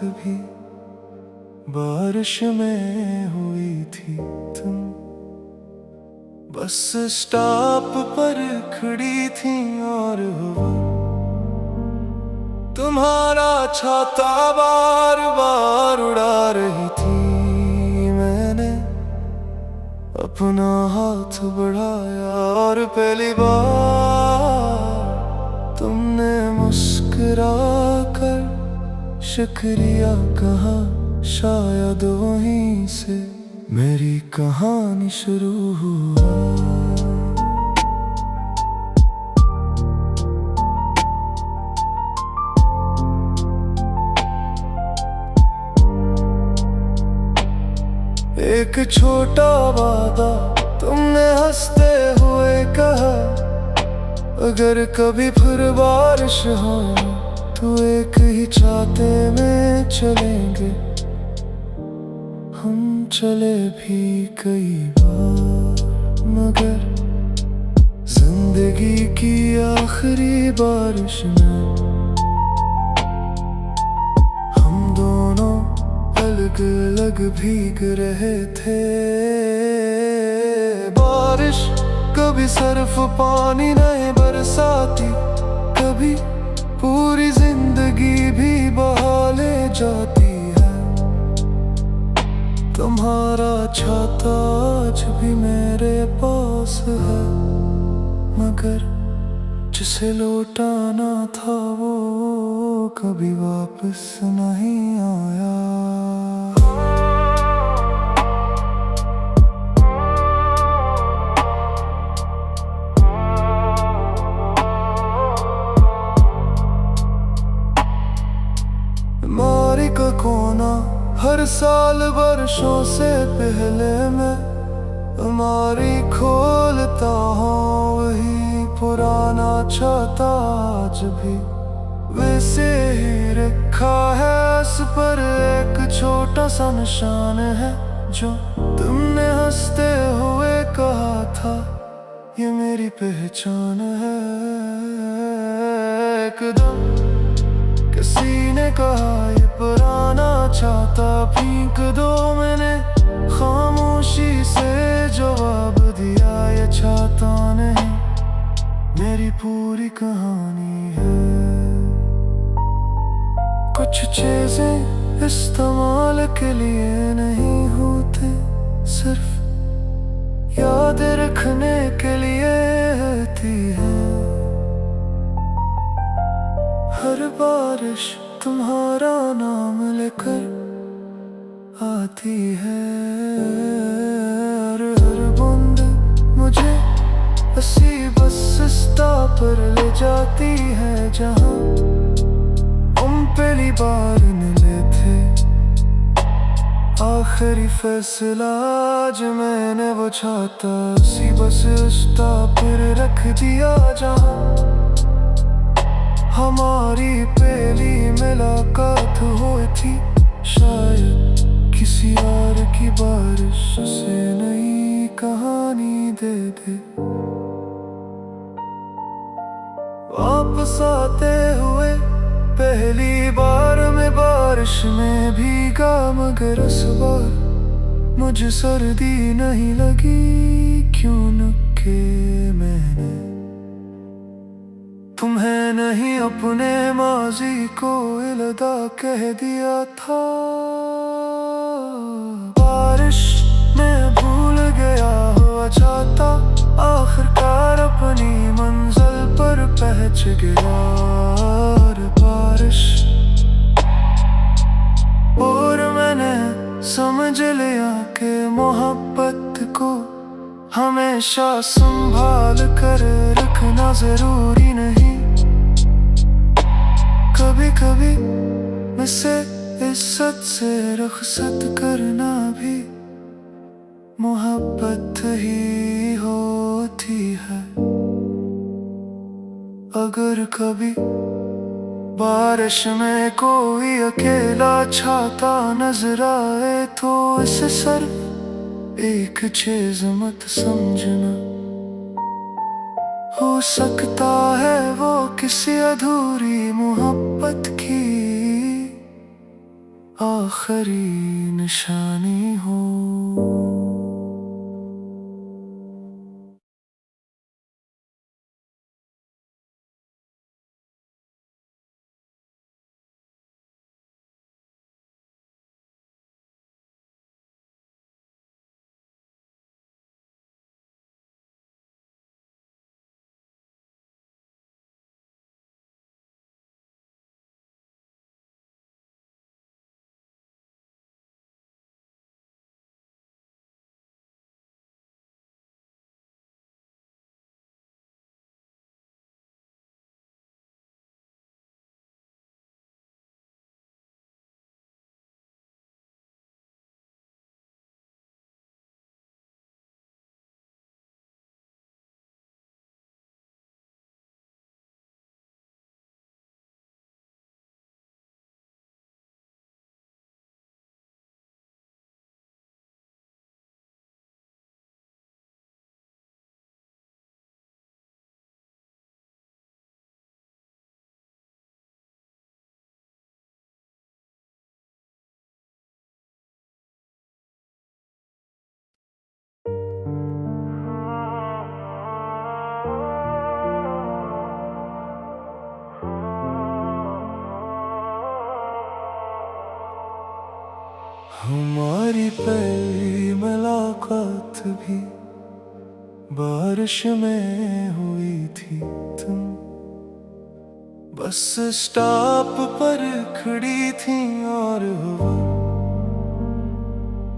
भी बारिश में हुई थी तुम। बस स्टॉप पर खड़ी थी और हवा तुम्हारा छाता बार बार उड़ा रही थी। मैंने अपना हाथ बढ़ाया और पहली बार तुमने मुस्कुरा कर शुक्रिया कहा। शायद वहीं से मेरी कहानी शुरू हुआ। एक छोटा वादा तुमने हंसते हुए कहा, अगर कभी फिर बारिश हो तो एक ही छाते में चलेंगे। हम चले भी कई बार, मगर जिंदगी की आखिरी बारिश में हम दोनों अलग अलग भीग रहे थे। बारिश कभी सिर्फ पानी नहीं बरसाती, कभी पूरी जिंदगी भी बहा ले जाती है। तुम्हारा छाता आज भी मेरे पास है, मगर जिसे लौटाना था वो कभी वापस नहीं आया। मारी का कोना हर साल वर्षों से पहले मैं हमारी खोलता हूँ, वही पुराना छाता आज भी वैसे ही रखा है। इस पर एक छोटा सा निशान है जो तुमने हंसते हुए कहा था, ये मेरी पहचान है। एकदम किसी ने कहा ये पुराना छाता फेंक दो, मैंने खामोशी से जवाब दिया, ये छाता नहीं मेरी पूरी कहानी है। कुछ चीजें इस्तेमाल के लिए नहीं होते, सिर्फ याद रखने के लिए होती है। हर बारिश तुम्हारा नाम लेकर आती है, और हर बूंद मुझे हंसी बस स्टॉप पर ले जाती है जहाँ तुम पहली बार मिले थे। आखिरी फैसला आज मैंने वो छाता उसी बस स्टॉप पर रख दिया जहाँ हमारी पहली मुलाकात हुई थी। शायद किसी और की बारिश से नई कहानी दे दे। वापस आते हुए पहली बार मैं बारिश में भीगा, मगर इस बार मुझे सर्दी नहीं लगी, क्योंकि मैंने तुम्हें नहीं अपने माजी को अलविदा कह दिया था। बारिश में भूल गया हुआ छाता आखिरकार अपनी मंजिल पर पहुंच गया। और बारिश और मैंने समझ लिया कि मोहब्बत को हमेशा संभाल कर रखना जरूरी नहीं। कभी कभी मुझसे इज्जत से रुखसत करना भी मोहब्बत ही होती है। अगर कभी बारिश में कोई अकेला छाता नजर आए तो इसे सिर्फ एक चीज मत समझना, हो सकता है वो किसी अधूरी मोहब्बत की आखिरी निशानी हो। हमारी पहली मुलाकात भी बारिश में हुई थी। तुम बस स्टॉप पर खड़ी थी और हवा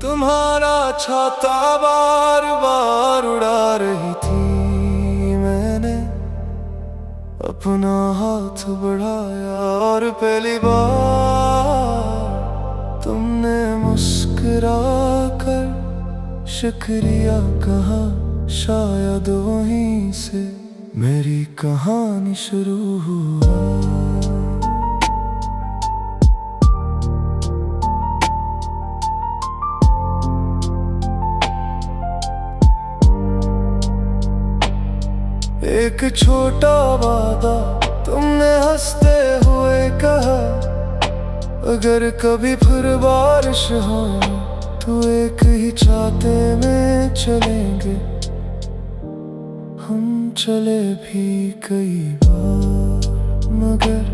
तुम्हारा छाता बार बार उड़ा रही थी। मैंने अपना हाथ बढ़ाया और पहली बार तुमने मुस्कुरा कर शुक्रिया कहा। शायद वहीं से मेरी कहानी शुरू हुआ। एक छोटा वादा तुमने हंसते हुए कहा, अगर कभी फिर बारिश हो तो एक ही छाते में चलेंगे। हम चले भी कई बार, मगर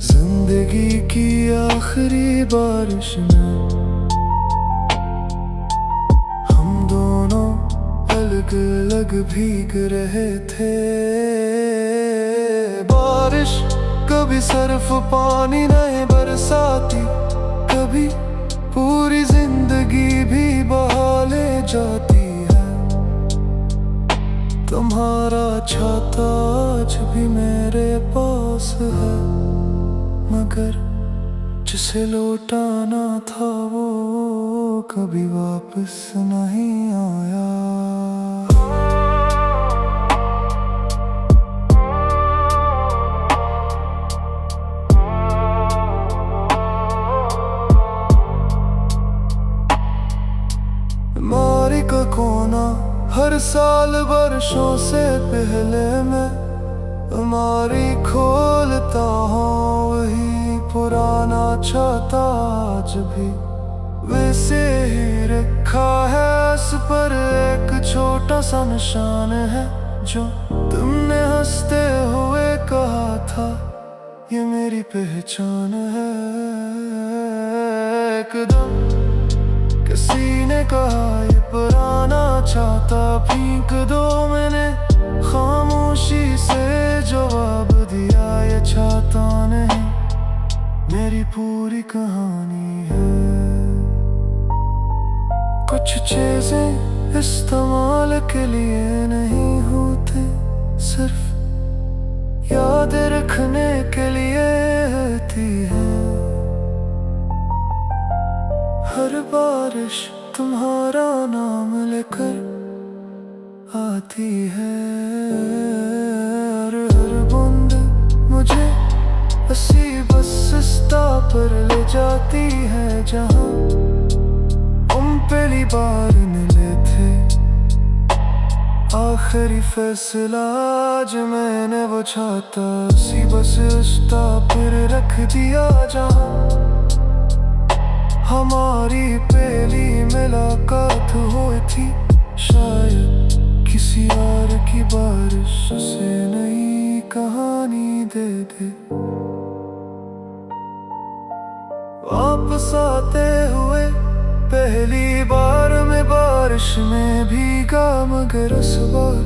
जिंदगी की आखिरी बारिश में हम दोनों अलग अलग भीग रहे थे। बारिश कभी सिर्फ पानी नहीं बरसाती, कभी पूरी जिंदगी भी बहा ले जाती है। तुम्हारा छाता आज भी मेरे पास है, मगर जिसे लौटाना था वो कभी वापस नहीं आया। मारी का कोना हर साल वर्षों से पहले मैं हमारी खोलता हूँ, वही पुराना छाता आज भी वैसे ही रखा है। उस पर एक छोटा सा निशान है जो तुमने हंसते हुए कहा था, ये मेरी पहचान है। एकदम किसी ने कहा ये पुराना छाता फेंक दो, मैंने खामोशी से जवाब दिया, ये छाता नहीं मेरी पूरी कहानी है। कुछ चीजें इस्तेमाल के लिए नहीं होते, सिर्फ याद रखने के लिए होती है। हर बारिश तुम्हारा नाम लेकर आती है, और हर बूंद मुझे हंसी बस स्टॉप पर ले जाती है जहाँ हम पहली बार मिले थे। आखिरी फैसला आज मैंने वो छाता उसी बस स्टॉप पर रख दिया जहाँ हमारी पहली मुलाकात हुई थी शायद किसी और की बारिश से नई कहानी दे दे। वापस आते हुए पहली बार में बारिश में भीगा, मगर इस बार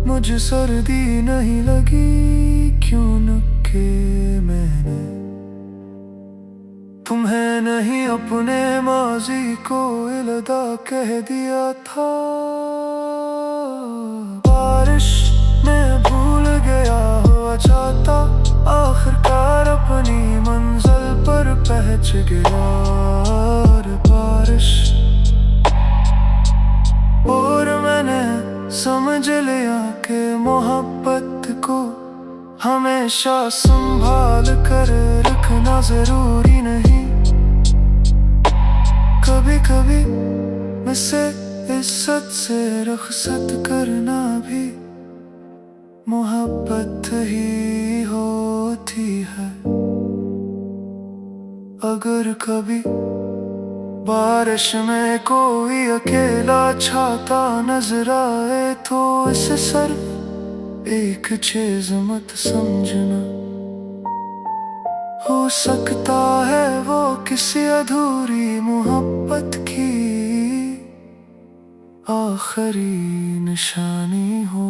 मुझे सर्दी नहीं लगी। क्यों न के मैंने तुम्हें नहीं अपने माजी को अलविदा कह दिया था। बारिश में भूल गया हुआ चाहता, आखिरकार अपनी मंजिल पर पहुंच गया। और बारिश और मैंने समझ लिया कि मोहब्बत को हमेशा संभाल कर रखना जरूरी नहीं। कभी कभी मुझसे इज्जत से रुखसत करना भी मोहब्बत ही होती है। अगर कभी बारिश में कोई अकेला छाता नजर आए तो इसे सिर्फ एक चीज मत समझना, हो सकता है वो किसी अधूरी मोहब्बत की आखिरी निशानी हो।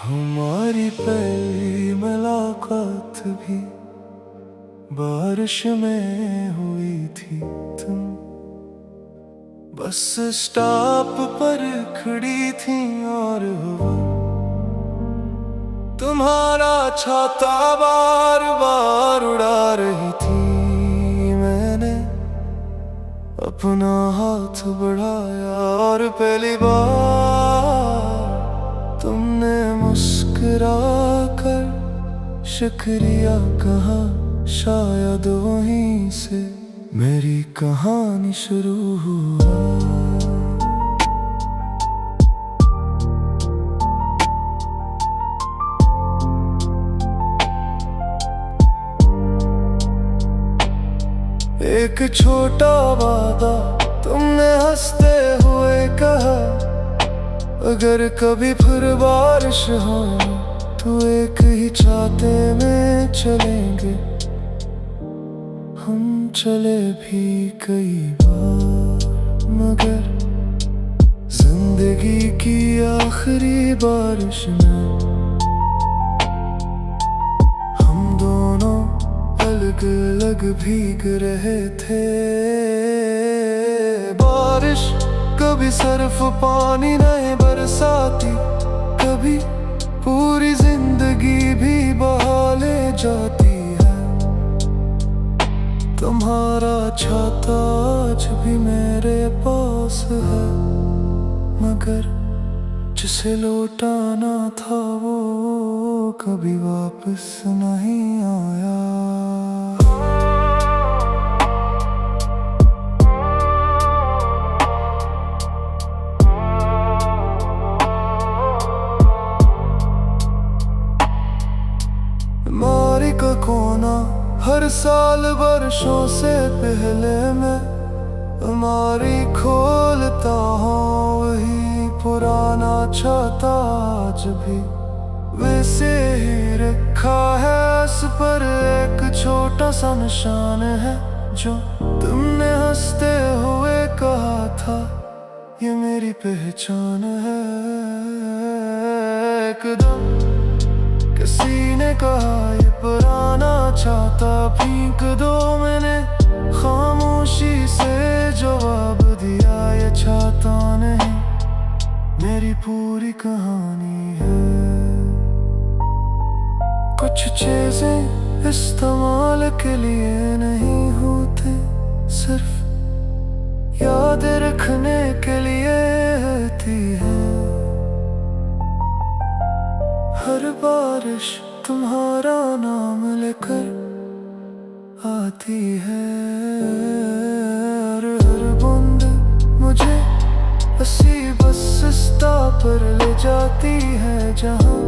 हमारी पहली मुलाकात भी बारिश में हुई थी। तुम बस स्टॉप पर खड़ी थी और हवा तुम्हारा छाता बार बार उड़ा रही थी। मैंने अपना हाथ बढ़ाया और पहली बार तुमने मुस्कुरा कर शुक्रिया कहा। शायद वहीं से मेरी कहानी शुरू हुआ। एक छोटा वादा तुमने हंसते हुए कहा, अगर कभी फिर बारिश हो तो एक ही छाते में चलेंगे। हम चले भी कई बार, मगर जिंदगी की आखिरी बारिश में हम दोनों अलग अलग भीग रहे थे। बारिश कभी सिर्फ पानी नहीं बरसाती, कभी पूरी जिंदगी भी बहा ले जाती है। तुम्हारा छाता आज भी मेरे पास है, मगर जिसे लौटाना था वो कभी वापस नहीं आया। वर्षों से पहले मैं अलमारी खोलता हूँ, वही पुराना छाता आज भी वैसे ही रखा है। इस पर एक छोटा सा निशान है जो तुमने हंसते हुए कहा था ये मेरी पहचान है। एकदम किसी ने कहा ये पुराना छाता फेंक दो, मैंने खामोशी से जवाब दिया ये छाता नहीं मेरी पूरी कहानी है। कुछ चीजें इस्तेमाल के लिए नहीं होते, सिर्फ याद रखने के लिए होती है। हर बारिश तुम्हारा नाम लेकर आती है, हर बूंद मुझे हंसी बस रास्ता पर ले जाती है जहाँ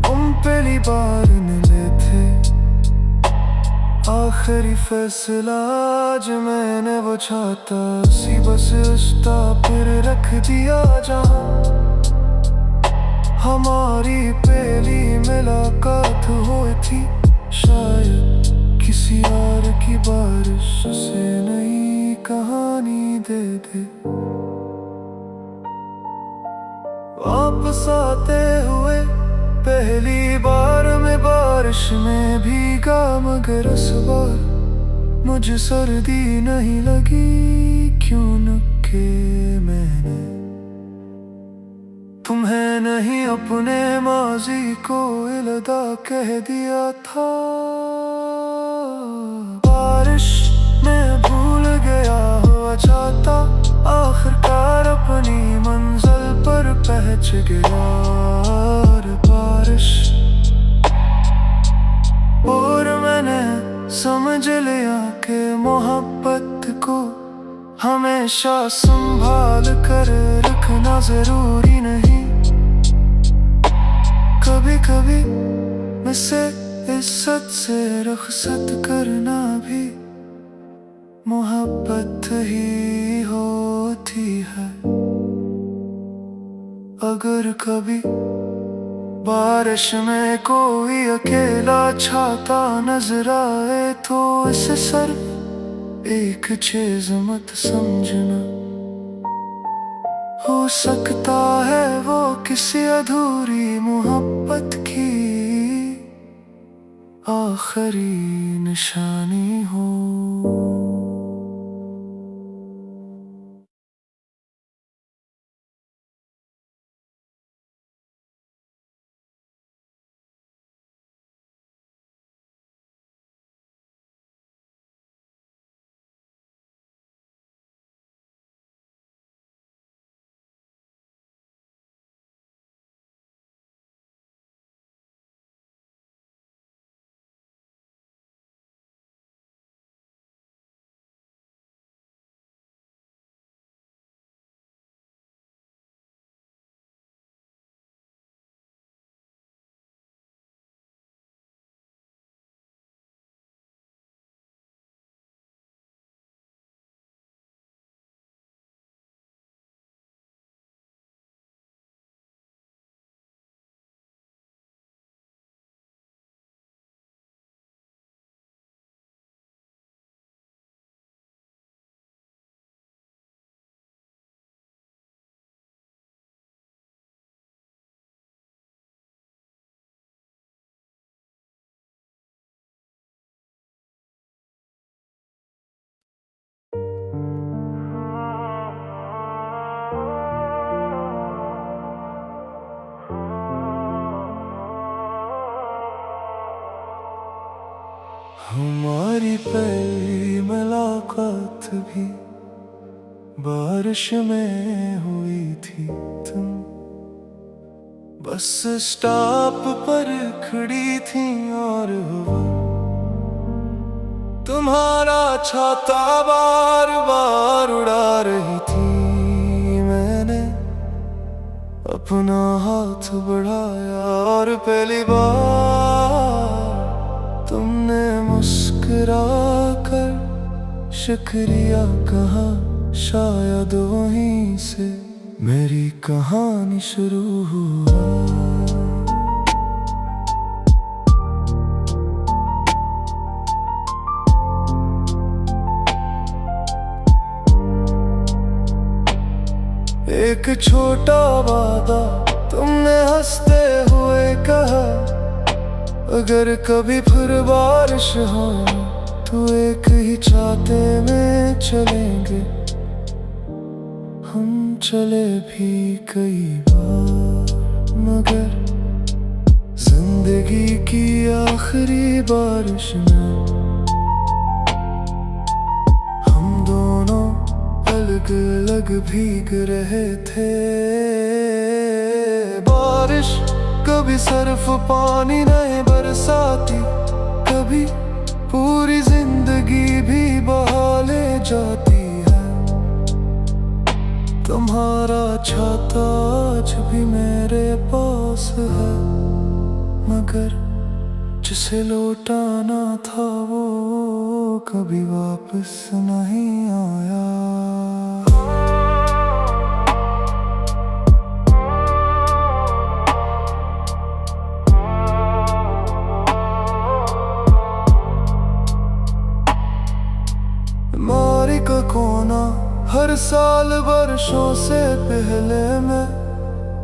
हम पहली बार मिले थे। आखिरी फैसला आज मैंने वो छाता सी बस रास्ता पर रख दिया जहाँ हमारी पहली मुलाकात हुई थी। शायद किसी और की बारिश से नई कहानी दे दे। वापस आते हुए पहली बार मैं बारिश में भीगा, मगर इस बार मुझे सर्दी नहीं लगी। क्यों न के मैंने तुम्हें नहीं अपने माजी को अलविदा कह दिया था। बारिश में भूल गया हुआ छाता आखिरकार अपनी मंजिल पर पहुंच गया। और बारिश और मैंने समझ लिया कि मोहब्बत को हमेशा संभाल कर रखना जरूरी नहीं। कभी कभी मुझसे इज्जत से रुखसत करना भी मोहब्बत ही होती है। अगर कभी बारिश में कोई अकेला छाता नजर आए तो इसे सिर्फ एक चीज मत समझना, हो सकता है वो किसी अधूरी मोहब्बत की आखिरी निशानी हो। हमारी पहली मुलाकात भी बारिश में हुई थी। तुम बस स्टॉप पर खड़ी थी और हुआ तुम्हारा छाता बार बार उड़ा रही थी। मैंने अपना हाथ बढ़ाया और पहली बार तुमने मुस्कुराया। मुस्कुरा कर शुक्रिया कहा, शायद वहीं से मेरी कहानी शुरू हुआ। एक छोटा वादा तुमने हंसते हुए कहा, अगर कभी फिर बारिश हो तो एक ही छाते में चलेंगे। हम चले भी कई बार, मगर जिंदगी की आखिरी बारिश में हम दोनों अलग अलग भीग रहे थे। बारिश कभी सिर्फ पानी नहीं बरसाती, कभी पूरी जिंदगी भी बहा ले जाती है। तुम्हारा छाता आज भी मेरे पास है, मगर जिसे लौटाना था वो कभी वापस नहीं आया। मारी का कोना हर साल वर्षों से पहले मैं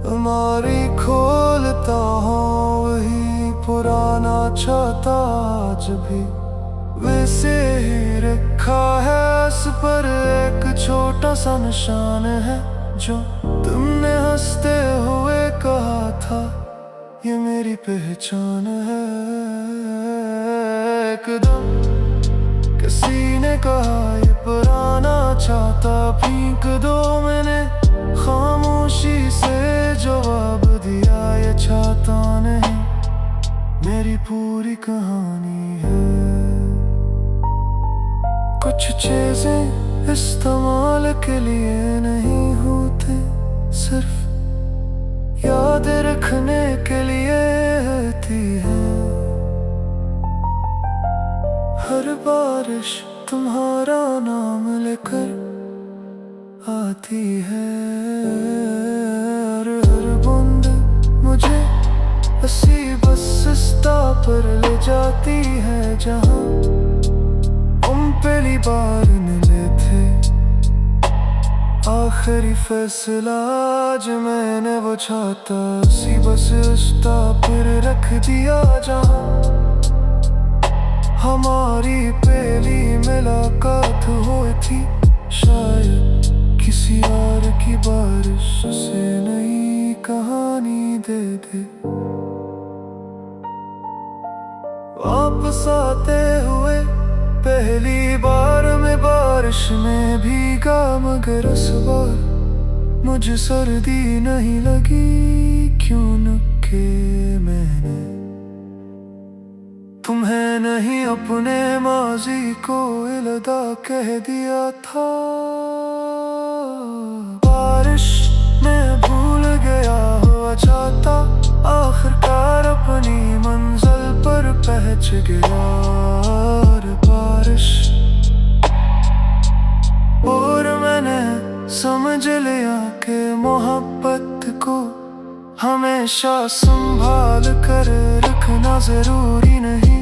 हमारी खोलता हूँ, वही पुराना छाता आज भी वैसे ही रखा है। इस पर एक छोटा सा निशान है जो तुमने हंसते हुए कहा था, ये मेरी पहचान है। एकदम किसी ने कहा ये पुराना छाता फेंक दो, मैंने खामोशी से जवाब दिया, ये छाता नहीं मेरी पूरी कहानी है। कुछ चीजें इस्तेमाल के लिए नहीं होते, सिर्फ याद रखने के लिए होती है। हर बारिश तुम्हारा नाम लेकर आती है, और हर बूंद मुझे हंसी बस रास्ता पर ले जाती है जहाँ हम पहली बार मिले थे। आखिरी फैसला आज मैंने वो छाता उसी बस रास्ता पर रख दिया जहाँ हमारी पहली मुलाकात हुई थी। शायद किसी और की बारिश से नई कहानी दे दे। वापस आते हुए पहली बार में बारिश में भीगा, मगर इस बार मुझे सर्दी नहीं लगी। क्यों न के मैंने तुम्हें नहीं अपने माजी को अलविदा कह दिया था। बारिश में भूल गया हुआ छाता आखिरकार अपनी मंजिल पर पहुंच गया। और बारिश और मैंने समझ लिया कि मोहब्बत को हमेशा संभाल कर रखना जरूरी नहीं।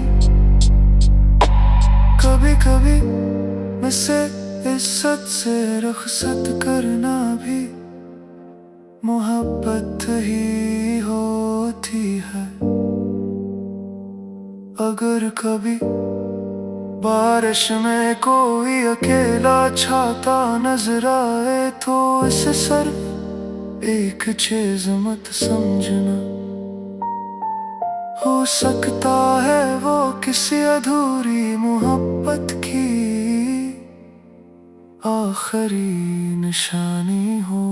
कभी कभी मुझसे इज्जत से रुखसत करना भी मोहब्बत ही होती है। अगर कभी बारिश में कोई अकेला छाता नजर आए तो इसे सिर्फ एक चीज मत समझना। हो सकता है वो किसी अधूरी मोहब्बत की आखिरी निशानी हो।